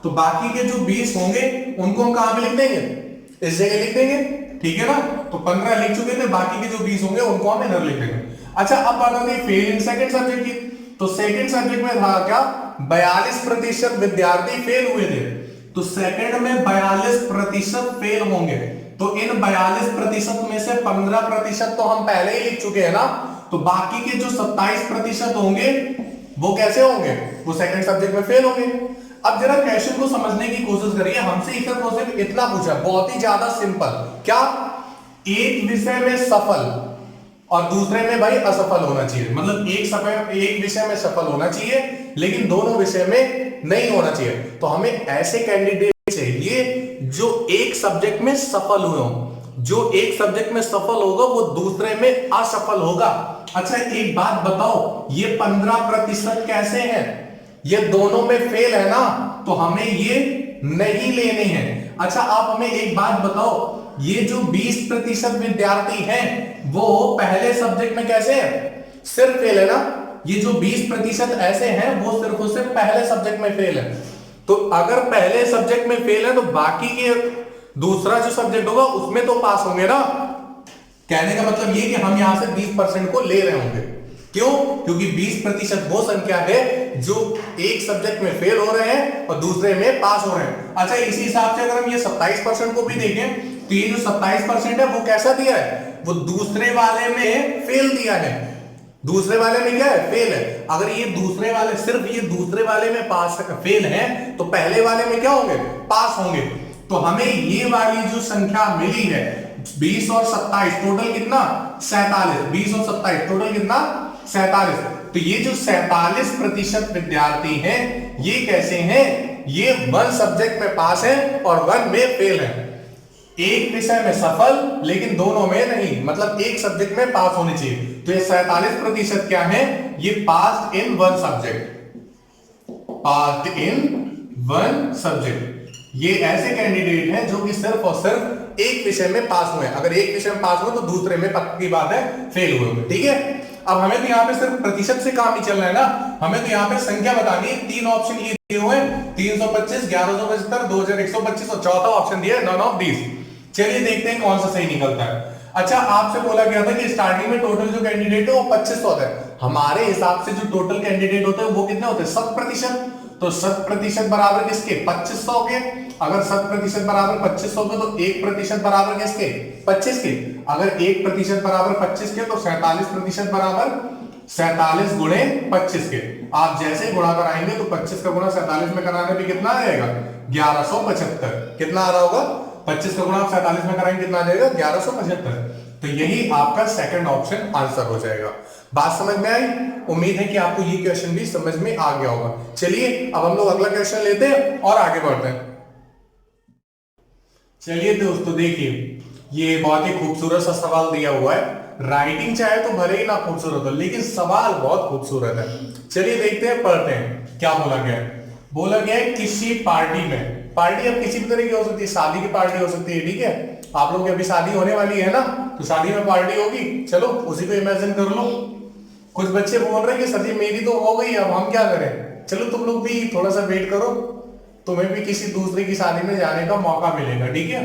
तो बाकी के जो 20 होंगे उनको हम कहां पे लिख देंगे? इस जगह लिख देंगे, ठीक है ना। तो 15 लिख चुके थे, बाकी के जो 20 होंगे उनको हम इधर लिख देंगे। अच्छा अब बात आती है फेल इन सेकंड सब्जेक्ट की। तो सेकंड सब्जेक्ट में था क्या? 42% विद्यार्थी फेल हुए थे, तो सेकंड में 42% फेल होंगे। तो इन 42% में से 15% तो हम पहले ही लिख चुके हैं ना, तो बाकी के जो 27% होंगे वो कैसे होंगे? वो सेकंड सब्जेक्ट में फेल होंगे। अब जरा क्वेश्चन को समझने की कोशिश करिए। हमसे सिर्फ इतना पूछा, बहुत ही ज्यादा सिंपल। क्या? एक विषय में सफल और दूसरे में भाई असफल होना चाहिए। मतलब एक विषय में सफल होना चाहिए लेकिन दोनों विषय में नहीं होना चाहिए। तो हमें ऐसे कैंडिडेट चाहिए जो एक सब्जेक्ट में सफल हुए हो। जो एक सब्जेक्ट में सफल होगा वो दूसरे में असफल होगा। अच्छा एक बात बताओ, ये 15% कैसे है? ये दोनों में फेल है ना, तो हमें ये नहीं लेने हैं। अच्छा आप हमें एक बात बताओ, ये जो 20% विद्यार्थी हैं वो पहले सब्जेक्ट में कैसे हैं? सिर्फ फेल है ना। ये जो 20% ऐसे हैं वो सिर्फ और सिर्फ पहले सब्जेक्ट में फेल है। तो अगर पहले सब्जेक्ट में फेल है तो बाकी के दूसरा जो सब्जेक्ट होगा उसमें तो पास होंगे ना। कहने का मतलब ये कि हम यहां से 20% को ले रहे होंगे। क्यों? क्योंकि 20% वो संख्या है जो एक सब्जेक्ट में फेल हो रहे हैं और दूसरे में पास हो रहे हैं। अच्छा इसी हिसाब से अगर हम ये 27% को भी देखें तो ये जो 27% है वो कैसा दिया है, वो दूसरे वाले में फेल दिया है। दूसरे वाले में क्या है, फेल है। अगर ये दूसरे वाले, सिर्फ ये दूसरे वाले में पास फेल है, तो पहले वाले में क्या होंगे, पास होंगे। तो हमें ये वाली जो संख्या मिली है 20 और 27, टोटल कितना 47, 20 और 27 टोटल कितना 47। तो ये जो 47% विद्यार्थी हैं, ये कैसे हैं, ये 1 सब्जेक्ट में पास है और 1 में फेल है। एक विषय में सफल लेकिन दोनों में नहीं, मतलब एक सब्जेक्ट में पास होने चाहिए। तो ये 47% क्या है, ये पास इन 1 सब्जेक्ट, पास इन 1 सब्जेक्ट। ये ऐसे कैंडिडेट हैं जो कि सिर्फ और सिर्फ एक विषय में पास हुए। अगर एक विषय में पास हुए तो दूसरे में पक्की बात है फेल हुए होंगे, ठीक है। अब हमें तो यहाँ पे सिर्फ प्रतिशत से काम ही चल रहा है ना, हमें तो यहाँ पे संख्या बतानी है। 3 ऑप्शन ये दिए हुए हैं, 325, 1175, 2125 और चौथा ऑप्शन दिया है नन ऑफ दीज। चलिए देखते हैं कौन सा सही निकलता है। अच्छा, आपसे बोला गया था कि स्टार्टिंग में टोटल जो कैंडिडेट है वो 25 होता है। हमारे हिसाब से जो टोटल कैंडिडेट होते हैं वो कितने होते हैं, 7%। तो 7% बराबर किसके, 2500 के। अगर 7% बराबर 2500 के तो 1% बराबर किसके, 25 के। अगर 1% बराबर 25 के तो 47% बराबर 47 गुणे 25 के। आप जैसे गुणा कराएंगे तो 25 का गुणा 47 में कराने पे कितना आ जाएगा, 1175। कितना आ रहा होगा, 25 का गुणा आप 47 में कराएंगे कितना आ जाएगा, 1175। तो यही आपका सेकंड ऑप्शन आंसर हो जाएगा। बात समझ में आई? उम्मीद है कि आपको ये क्वेश्चन भी समझ में आ गया होगा। चलिए अब हम लोग अगला क्वेश्चन लेते हैं और आगे बढ़ते हैं। चलिए दोस्तों देखिए, ये बहुत ही खूबसूरत सा सवाल दिया हुआ है। राइटिंग चाहे तो भले ही ना खूबसूरत हो, लेकिन सवाल बहुत खूबसूरत है। चलिए देखते हैं, पढ़ते हैं क्या बोला गया है। बोला गया है किसी पार्टी में, पार्टी अब किसी भी तरह की हो सकती है, शादी की पार्टी हो सकती है, ठीक है। आप लोग की अभी शादी होने वाली है ना, तो शादी में पार्टी होगी, चलो उसी को इमेजिन कर लो। कुछ बच्चे बोल रहे हैं कि सर जी मेरी तो हो गई, अब हम क्या करें। चलो तुम लोग भी थोड़ा सा वेट करो, तुम्हें भी किसी दूसरे की शादी में जाने का मौका मिलेगा, ठीक है।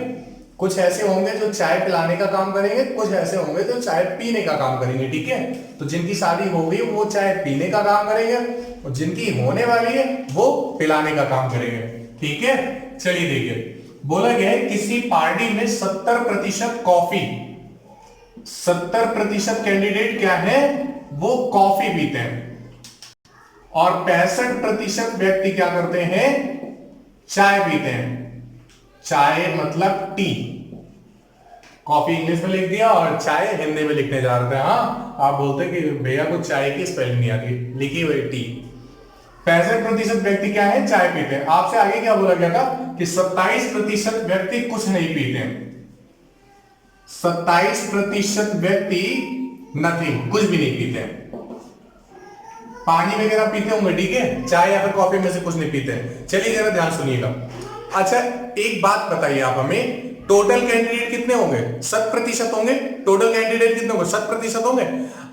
कुछ ऐसे होंगे जो चाय पिलाने का काम करेंगे, कुछ ऐसे होंगे जो चाय पीने का काम करेंगे, ठीक है। तो जिनकी शादी हो गई वो चाय पीने का काम करेंगे और जिनकी होने वाली है वो पिलाने का काम करेंगे, ठीक है। चलिए देखिए, बोला गया है किसी पार्टी में 70% कॉफी, 70% कैंडिडेट क्या है, वो कॉफी पीते हैं और 65% व्यक्ति क्या करते हैं, चाय पीते हैं। चाय मतलब टी, कॉफी इंग्लिश में लिख दिया और चाय हिंदी में लिखने जा रहे थे। हाँ, आप बोलते कि भैया को चाय की स्पेलिंग नहीं आती, लिखी हुई टी। 65% व्यक्ति क्या है, चाय पीते हैं। आपसे आगे क्या बोला गया था कि 27% व्यक्ति कुछ नहीं पीते हैं। 27% व्यक्ति नथिंग, कुछ भी नहीं पीते हैं। पानी वगैरह पीते होंगे, ठीक है, चाय या फिर कॉफी में से कुछ नहीं पीते हैं। चलिए जरा ध्यान सुनिएगा। अच्छा एक बात बताइए आप हमें, टोटल कैंडिडेट कितने होंगे, 7% होंगे। टोटल कैंडिडेट कितने होंगे, 7% होंगे।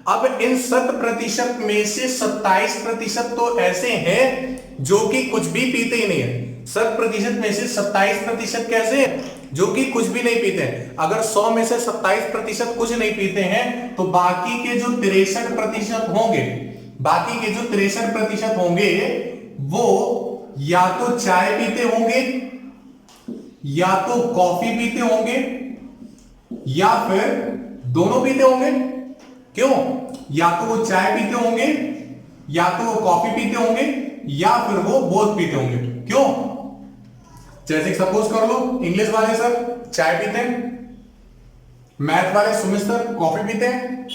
अब इन 7% में से 27% तो ऐसे हैं जो कि कुछ भी पीते ही नहीं है। 7% में से 27% कैसे हैं, जो कि कुछ भी नहीं पीते हैं। अगर 100 में से 27% कुछ नहीं पीते हैं तो बाकी के जो 63% होंगे, बाकी के जो 63% होंगे वो या तो चाय पीते होंगे, या तो कॉफी पीते होंगे, या फिर दोनों पीते होंगे। क्यों, या तो वो चाय पीते होंगे, या तो वो कॉफी पीते होंगे, या फिर वो बोथ पीते होंगे। क्यों, जैसे सपोज कर लो इंग्लिश वाले सर चाय पीते हैं, मैथ वाले सुमित सर कॉफी पीते हैं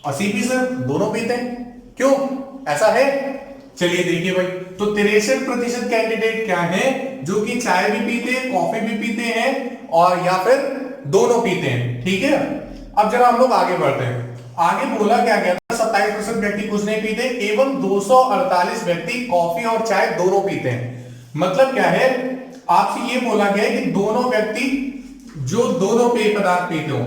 और सीपी सर दोनों पीते हैं। क्यों, ऐसा है। चलिए देखिए भाई, तो 63% कैंडिडेट क्या है, जो कि चाय भी पीते हैं, कॉफी भी पीते हैं और या फिर दोनों पीते हैं, ठीक है। अब जरा हम लोग आगे बढ़ते हैं। आगे बोला क्या गया था, 27% व्यक्ति कुछ नहीं पीते एवं 248 व्यक्ति कॉफी और चाय दोनों पीते हैं। मतलब क्या है, आपसे ये बोला गया है कि दोनों व्यक्ति जो दोनों पेय पदार्थ पीते हो,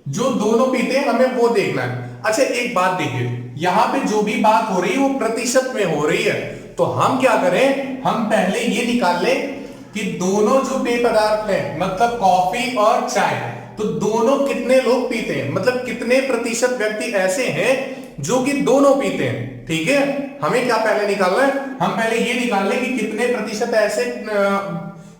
जो दोनों पीते हैं, हमें वो देखना है। अच्छा एक बात देखिए, यहां पे जो भी बात हो रही है वो प्रतिशत में हो रही है। तो हम क्या करें, हम पहले ये निकाल लें कि दोनों जो पेय पदार्थ हैं, मतलब कॉफी और चाय, तो दोनों कितने लोग पीते हैं, मतलब कितने प्रतिशत व्यक्ति ऐसे हैं जो कि दोनों पीते हैं, ठीक है। हमें क्या पहले निकालना है, हम पहले ये निकाल लें कि कितने प्रतिशत ऐसे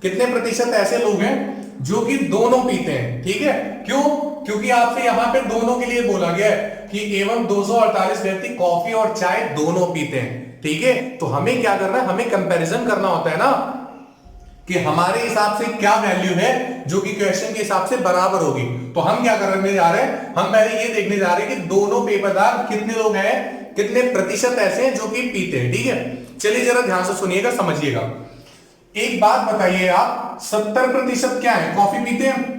कितने प्रतिशत ऐसे लोग हैं जो कि दोनों पीते हैं, ठीक है। क्यों? क्योंकि आपसे यहां पे दोनों के लिए बोला गया है कि एवं 248 व्यक्ति कॉफी और चाय दोनों पीते हैं, ठीक है। तो हमें क्या करना है, हमें कंपैरिजन करना होता है ना कि हमारे हिसाब से क्या वैल्यू है जो कि क्वेश्चन के हिसाब से बराबर होगी। तो हम क्या करने जा रहे हैं, हम पहले ये देखने जा रहे हैं कि दोनों पेय पदार्थ कितने लोग हैं, कितने प्रतिशत ऐसे हैं जो कि पीते हैं, ठीक है। चलिए जरा ध्यान से सुनिएगा, समझिएगा। एक बात बताइए आप, 70% क्या है, कॉफी पीते हैं।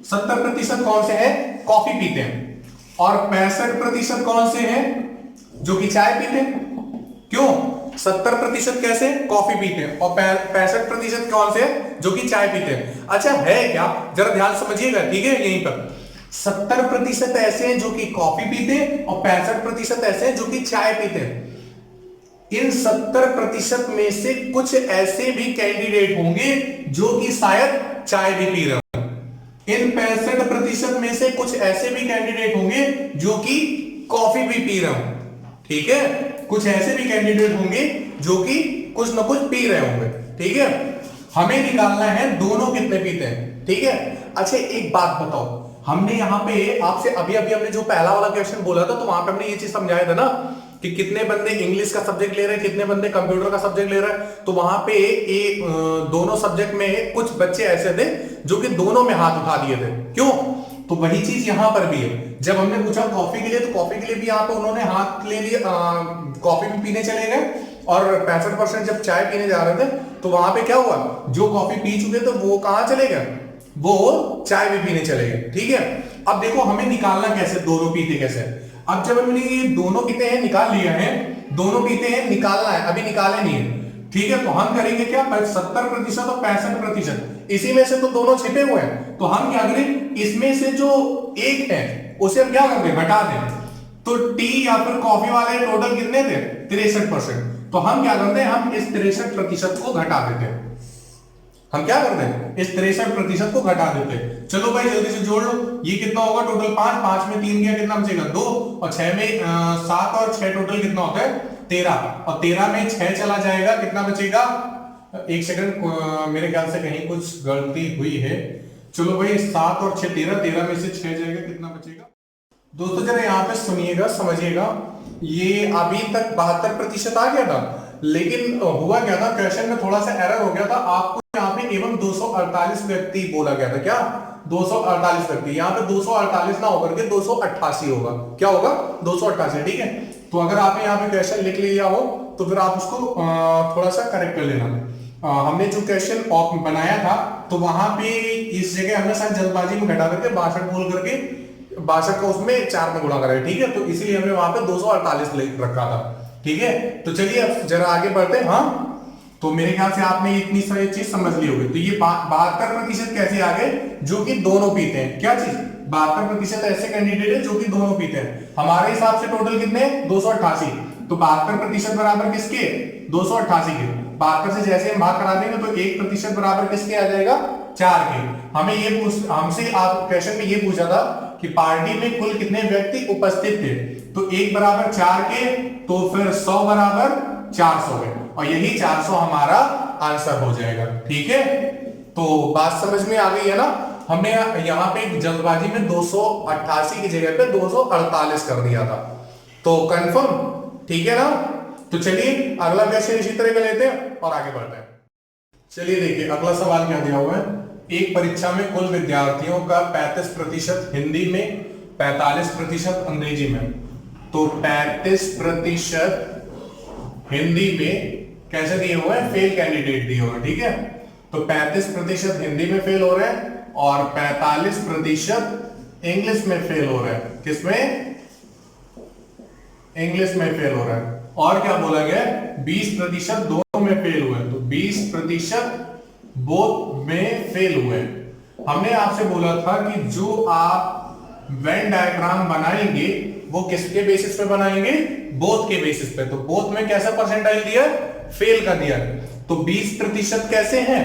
70% कौन से हैं, कॉफी पीते हैं। और 65% कौन से हैं जो कि चाय पीते हैं। क्यों? 70% कैसे, कॉफी पीते हैं, और 65% कौन से हैं जो कि चाय पीते हैं। अच्छा है क्या, जरा ध्यान समझिएगा, ठीक है। यहीं पर 70% ऐसे हैं जो कि कॉफी पीते हैं और 65% ऐसे हैं जो कि चाय पीते हैं। इन 70% में से कुछ ऐसे भी कैंडिडेट होंगे जो कि शायद चाय भी पी रहे होंगे। इन 65% में से कुछ ऐसे भी कैंडिडेट होंगे जो कि कॉफी भी पी रहे होंगे, ठीक है। कुछ ऐसे भी कैंडिडेट होंगे जो कि कुछ ना कुछ पी रहे होंगे, ठीक है। हमें निकालना है दोनों कितने पीते हैं, ठीक है। अच्छा एक बात बताओ, हमने यहां पे आपसे अभी अभी हमने जो पहला वाला क्वेश्चन बोला था तो वहां पे हमने ये चीज समझाया था ना कि कितने बंदे इंग्लिश का सब्जेक्ट ले रहे हैं, कितने बंदे कंप्यूटर का सब्जेक्ट ले रहे हैं। तो वहां पे दोनों सब्जेक्ट में कुछ बच्चे ऐसे थे जो कि दोनों में हाथ उठा दिए थे। क्यों? तो वही चीज यहां पर भी है। जब हमने पूछा कॉफी के लिए तो कॉफी के लिए भी यहां पे उन्होंने हाथ ले लिए, कॉफी भी पीने चले गए। और 65% जब चाय पीने जा रहे थे तो वहां पे क्या हुआ, जो कॉफी पी चुके थे वो कहां चले गए, वो चाय भी पीने चले गए, ठीक है। अब देखो हमें निकालना कैसे, दोनों पीते कैसे। अब जब हमने ये दोनों पीते हैं निकाल लिया है, दोनों पीते हैं निकालना है, अभी निकाले नहीं है, ठीक है। तो हम करेंगे क्या, 70% और 65%, इसी में से तो दोनों छिपे हुए हैं। तो हम क्या करें, इसमें से जो एक है उसे हम क्या कर दें, घटा दें। तो टी या फिर कॉफी वाले टोटल कितने थे, 63%। तो हम क्या करते हैं, हम इस 63% को घटा देते हैं। हम क्या करते हैं, इस 63% को घटा देते हैं। चलो भाई जल्दी से जोड़ लो, ये कितना होगा टोटल 5, 5 में 3 गया, कितना बचेगा 2, और 6 में 7 और 6 टोटल कितना होता है 13, और 13 में 6 चला जाएगा, कितना बचेगा, एक सेकंड, मेरे ख्याल से कहीं कुछ गलती हुई है। चलो भाई 7 और 6 13, 13 में से 6 जाएगा, कितना बचेगा। दोस्तों जरा यहाँ पे सुनिएगा, समझिएगा। ये अभी तक 72% आ गया था, लेकिन हुआ क्या था, क्वेश्चन में थोड़ा सा एरर हो गया था। आपको यहाँ पे एवं 248 व्यक्ति बोला गया था, क्या 248 व्यक्ति, यहाँ पे 248 ना होकर के 288 होगा। क्या होगा, 288, ठीक है। तो अगर आपने यहाँ पे क्वेश्चन लिख लिया हो तो फिर आप उसको थोड़ा सा करेक्ट कर लेना। हमने जो क्वेश्चन बनाया था तो वहां पे इस जगह हमने शायद जल्दबाजी में घटा करके 62 बोल करके 62 का उसमें 4 में गुणा करा, ठीक है। तो इसीलिए हमने वहां पे 248 रखा था, ठीक है। तो चलिए अब जरा आगे बढ़ते हैं। हाँ, तो मेरे ख्याल से आपने इतनी सारी चीज समझ ली होगी। तो ये 72% कैसे आ गए, जो कि दोनों पीते हैं। क्या चीज, 72% ऐसे कैंडिडेट है जो कि दोनों पीते हैं। हमारे हिसाब से टोटल कितने, 288। तो 72% बराबर किसके, 288 के। 72 से जैसे हम भाग करा देंगे तो 1% बराबर किसके आ जाएगा, 4 के। हमें ये हमसे आप क्वेश्चन में ये पूछा था कि पार्टी में कुल कितने व्यक्ति उपस्थित थे। तो 1 बराबर 4 के, तो फिर 100 बराबर 400 है, और यही 400 हमारा आंसर हो जाएगा, ठीक है। तो बात समझ में आ गई है ना। हमने यहाँ पे जल्दबाजी में 288 की जगह पे 248 कर दिया था, तो कंफर्म, ठीक है ना। तो चलिए अगला क्वेश्चन इसी तरह का लेते हैं और आगे बढ़ते हैं। चलिए देखिए अगला सवाल क्या दिया हुआ है। एक परीक्षा में कुल विद्यार्थियों का 35% हिंदी में, 45% अंग्रेजी में। तो 35% हिंदी में कैसे दिए हुए हैं, फेल कैंडिडेट दिए हुए हैं, ठीक है। तो 35% हिंदी में फेल हो रहे हैं और 45% इंग्लिश में फेल हो रहे हैं। किसमें, इंग्लिश में फेल हो रहा है। और क्या बोला गया, 20% दोनों में फेल हुए, तो 20% बोथ में फेल हुए। हमने आपसे बोला था कि जो आप वेन डायग्राम बनाएंगे वो किसके बेसिस पे बनाएंगे, बोथ के बेसिस पे। तो बोथ में कैसा परसेंटाइल दिया, फेल का दिया। तो 20% कैसे हैं,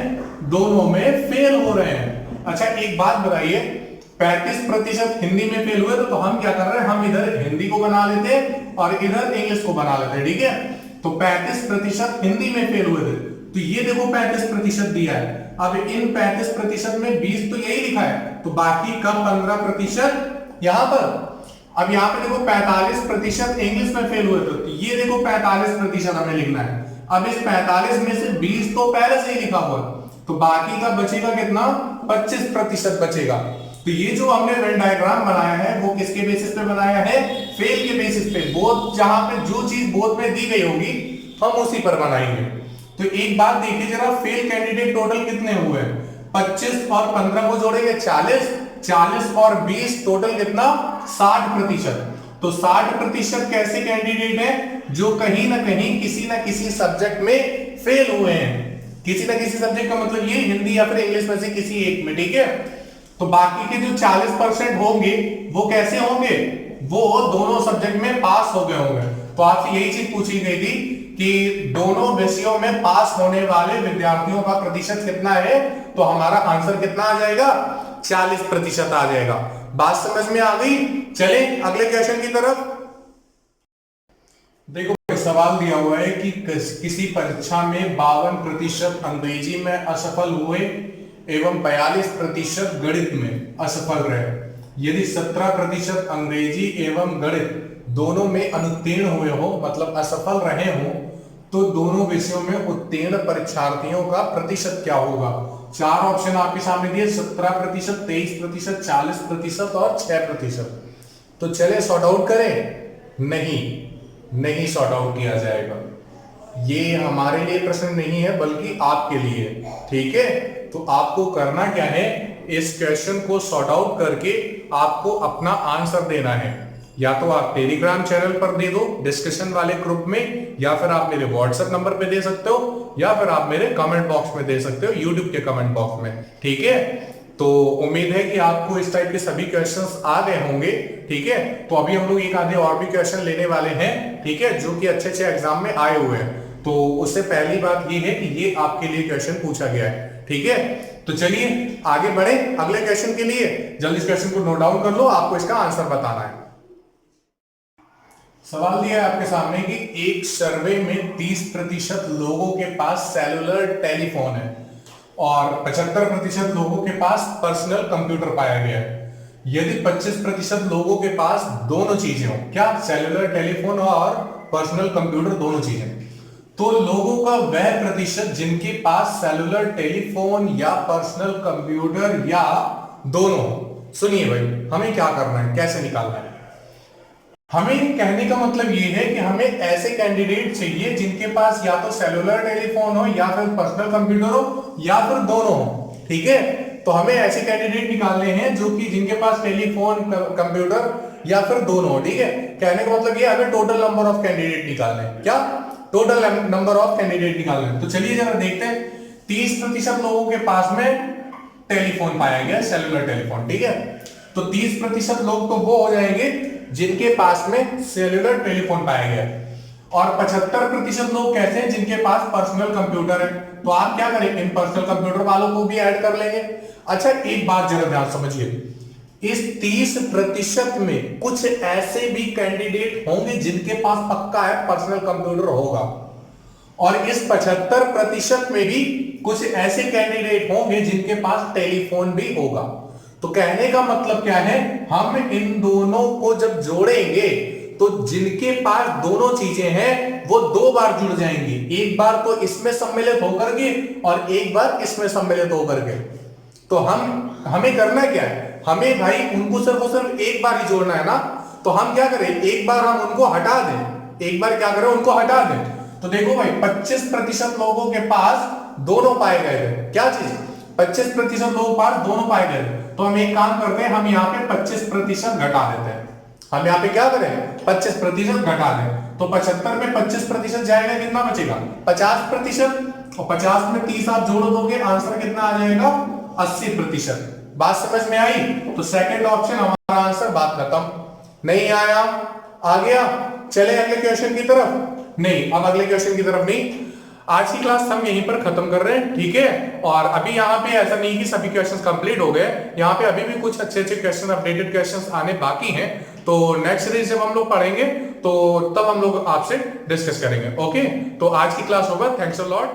दोनों में फेल हो रहे हैं। अच्छा एक बात बताइए, 35% हिंदी में फेल हुए तो हम क्या कर रहे हैं, हम इधर हिंदी को बना लेते हैं और इधर इंग्लिश को बना लेते हैं, ठीक है। तो 35% हिंदी में फेल हुए थे, तो ये देखो 35% दिया है। अब इन 35% में 20 तो यही लिखा है, तो बाकी का 15% यहां पर। अब यहाँ पे देखो 45% इंग्लिश में फेल हुए थे, तो ये देखो 45% हमें लिखना है। अब इस 45 में से 20 तो पहले से ही लिखा हुआ, तो बाकी का बचेगा कितना, 25% बचेगा। तो ये जो हमने वेन डायग्राम बनाया है वो किसके बेसिस पे बनाया है, फेल के बेसिस पे। बोध जहां पे जो चीज बोध में दी गई होगी हम उसी पर बनाएंगे। तो एक बात देखिए जरा, फेल कैंडिडेट टोटल कितने हुए, 25 और 15 को जोड़ेंगे 40, 40 और 20 टोटल कितना, 60%। तो 60% कैसे कैंडिडेट है, जो कहीं ना कहीं किसी ना किसी सब्जेक्ट में फेल हुए हैं। किसी ना किसी सब्जेक्ट का मतलब ये हिंदी या फिर इंग्लिश में से किसी एक में, ठीक है। तो बाकी के जो 40% होंगे वो कैसे होंगे, वो दोनों सब्जेक्ट में पास हो गए होंगे। तो आपसे यही चीज पूछी गई थी कि दोनों विषयों में पास होने वाले विद्यार्थियों का प्रतिशत कितना है, तो हमारा आंसर कितना आ जाएगा, 40% आ जाएगा। बात समझ में आ गई। चले अगले क्वेश्चन की तरफ। देखो सवाल दिया हुआ है कि किसी परीक्षा में 52% अंग्रेजी में असफल हुए एवं 42% गणित में असफल रहे। यदि 17% अंग्रेजी एवं गणित दोनों में अनुत्तीर्ण हुए हो, मतलब असफल रहे हो, तो दोनों विषयों में उत्तीर्ण परीक्षार्थियों का प्रतिशत क्या होगा। 4 ऑप्शन आपके सामने दिए, 17%, 23%, 40% और 6%। तो चले सॉर्ट आउट करें। नहीं सॉर्ट आउट किया जाएगा, ये हमारे लिए प्रश्न नहीं है बल्कि आपके लिए, ठीक है। तो आपको करना क्या है, इस क्वेश्चन को सॉर्ट आउट करके आपको अपना आंसर देना है। या तो आप टेलीग्राम चैनल पर दे दो डिस्कशन वाले ग्रुप में, या फिर आप मेरे व्हाट्सएप नंबर पे दे सकते हो, या फिर आप मेरे कमेंट बॉक्स में दे सकते हो, यूट्यूब के कमेंट बॉक्स में, ठीक है। तो उम्मीद है कि आपको इस टाइप के सभी क्वेश्चंस आ गए होंगे, ठीक है। तो अभी हम लोग एक आधे और भी क्वेश्चन लेने वाले हैं, ठीक है, जो कि अच्छे एग्जाम में आए हुए हैं। तो उससे पहली बात ये है कि ये आपके लिए क्वेश्चन पूछा गया है, ठीक है। तो चलिए आगे बढ़े अगले क्वेश्चन के लिए। जल्दी इस क्वेश्चन को नोट डाउन कर लो, आपको इसका आंसर बताना है। सवाल दिया है आपके सामने कि एक सर्वे में 30% लोगों के पास सेलुलर टेलीफोन है और 75% लोगों के पास पर्सनल कंप्यूटर पाया गया है। यदि 25% लोगों के पास दोनों चीजें हो, क्या, सेलुलर टेलीफोन और पर्सनल कंप्यूटर दोनों चीजें, तो लोगों का वह प्रतिशत जिनके पास सेलुलर टेलीफोन या पर्सनल कंप्यूटर या दोनों। सुनिए भाई, हमें क्या करना है, कैसे निकालना है। हमें कहने का मतलब ये है कि हमें ऐसे कैंडिडेट चाहिए जिनके पास या तो सेलुलर टेलीफोन हो या फिर पर्सनल कंप्यूटर हो या फिर दोनों हो, ठीक है। तो हमें ऐसे कैंडिडेट निकालने हैं जो कि जिनके पास टेलीफोन, कंप्यूटर या फिर दोनों हो, ठीक है। कहने का मतलब ये, हमें टोटल नंबर ऑफ कैंडिडेट निकालने हैं। क्या, टोटल नंबर ऑफ कैंडिडेट निकालने हैं। तो चलिए जरा देखते हैं। 30% लोगों के पास में टेलीफोन पाया गया, सेलुलर टेलीफोन, ठीक है। तो 30% लोग तो वो हो जाएंगे जिनके पास में सेलुलर टेलीफोन पाया गया, और 75% लोग कैसे हैं, जिनके पास पर्सनल कंप्यूटर है। तो आप क्या करें, इन पर्सनल कंप्यूटर वालों को भी ऐड कर लेंगे। अच्छा एक बात जरा ध्यान समझिए, इस 30% में कुछ ऐसे भी कैंडिडेट होंगे जिनके पास पक्का है पर्सनल कंप्यूटर होगा, और इस 75% में भी कुछ ऐसे कैंडिडेट होंगे जिनके पास टेलीफोन भी होगा। तो कहने का मतलब क्या है, हम इन दोनों को जब जोड़ेंगे तो जिनके पास दोनों चीजें हैं वो 2 बार जुड़ जाएंगी, एक बार तो इसमें सम्मिलित होकर के और एक बार इसमें सम्मिलित होकर के। तो हमें करना क्या है, हमें भाई उनको सिर्फ और सिर्फ एक बार ही जोड़ना है ना। तो हम क्या करें, एक बार हम उनको हटा दें, एक बार क्या करें, उनको हटा दें। तो देखो भाई 25% लोगों के पास दोनों पाए गए थे, क्या चीज, 25% लोगों के पास दोनों पाए गए थे। तो हम एक काम करते हैं, हम यहाँ पे 25% घटा देते हैं। हम यहाँ पे क्या करें, 25% घटा दें। तो 75 में 25% जाएगा, कितना बचेगा, 50%, और 50 में 30 आप जोड़ दोगे, आंसर कितना आ जाएगा, 80%। बात समझ में आई। तो सेकंड ऑप्शन हमारा आंसर, बात खत्म। नहीं आया, आ गया। चले अगले क्वेश्चन की तरफ। नहीं, अब अगले क्वेश्चन की तरफ नहीं, आज की क्लास हम यहीं पर खत्म कर रहे हैं, ठीक है। और अभी यहाँ पे ऐसा नहीं कि सभी क्वेश्चंस कंप्लीट हो गए, यहाँ पे अभी भी कुछ अच्छे क्वेश्चन, अपडेटेड क्वेश्चंस आने बाकी हैं। तो नेक्स्ट सीरीज जब हम लोग पढ़ेंगे तो तब हम लोग आपसे डिस्कस करेंगे, ओके। तो आज की क्लास होगा, थैंक्स अ लॉट।